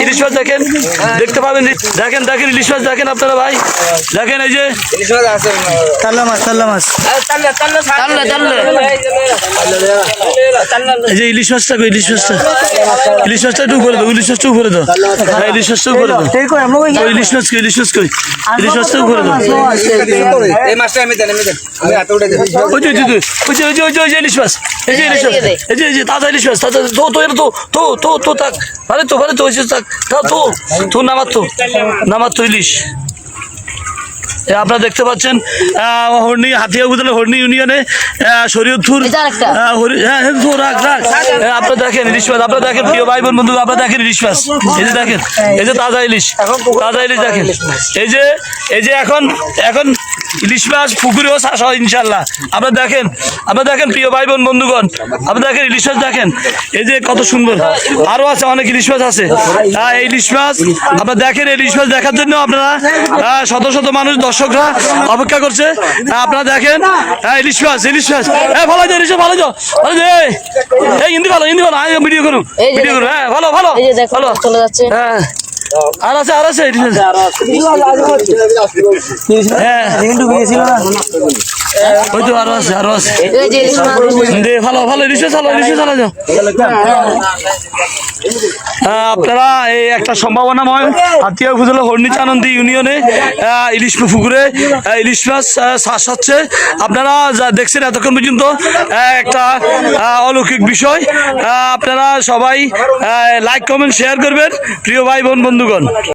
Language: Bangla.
ইলিশ মাছ দেখেন, দেখতে পাবেন, দেখেন দেখেন ইলিশ মাছ দেখেন আপনারা ভাই, দেখেন এই যে তাল্লা মাছ এই যে ইলিশ মাছটা কই, ইলিশ মাছটা একটু উপরে দাও, ইলিশ মাছটা উপরে দাও, হ্যাঁ ইলিশ মাছটা উপরে দাও, কই ইলিশ মাছ কই, ইলিশ মাছটা উপরে দাও, এই মাছটা আমি দেন আমি হাতে উঠে দেব। ওই যে ইলিশ মাছ, এই যে তাজা ইলিশ মাছ, তাজা তো থাক, ভালো তো ওই যে থাক, তো নামাতো ইলিশ। আপনারা দেখতে পাচ্ছেন হর্নি হাতিয়া উপজেলা হর্নি ইউনিয়নে শরীয়তপুর, আপনারা দেখেন ইলিশ মাছ, আপনারা দেখেন প্রিয় ভাই বোন বন্ধু, আপনারা দেখেন ইলিশ মাছ, এই যে দেখেন, এই যে তাজা ইলিশ দেখেন, এই যে এখন ইলিশ মাছ পুকুরেও চাষ হয় ইনশাল্লাহ। আপনারা দেখেন প্রিয় ভাই বোন বন্ধুগণ, আপনারা দেখেন ইলিশ মাছ দেখেন, এই যে কত সুন্দর, আরো আছে অনেক ইলিশ মাছ আছে। এই ইলিশ মাছ আপনারা দেখেন, ইলিশ মাছ দেখার জন্য আপনারা শত শত মানুষ দর্শকরা অপেক্ষা করছে। আপনারা দেখেন ইলিশ মাছ, ভালো যাও, ইলিশ ভালো যাও, এই হিন্দি ভালো ভিডিও করুন, হ্যাঁ ভালো হ্যাঁ, আর আছে হ্যাঁ, ওই তো আরো আছে ভালো ইলিশ চালা যাও। আপনারা এই একটা সম্ভাবনাময় হাতিয়া উপজেলা হর্নিচানন্দী ইউনিয়নে ইলিশ পুকুরে ইলিশ মাছ চাষ হচ্ছে। আপনারা যা দেখছেন এতক্ষণ পর্যন্ত একটা অলৌকিক বিষয়। আপনারা সবাই লাইক কমেন্ট শেয়ার করবেন প্রিয় ভাই বোন বন্ধুগণ।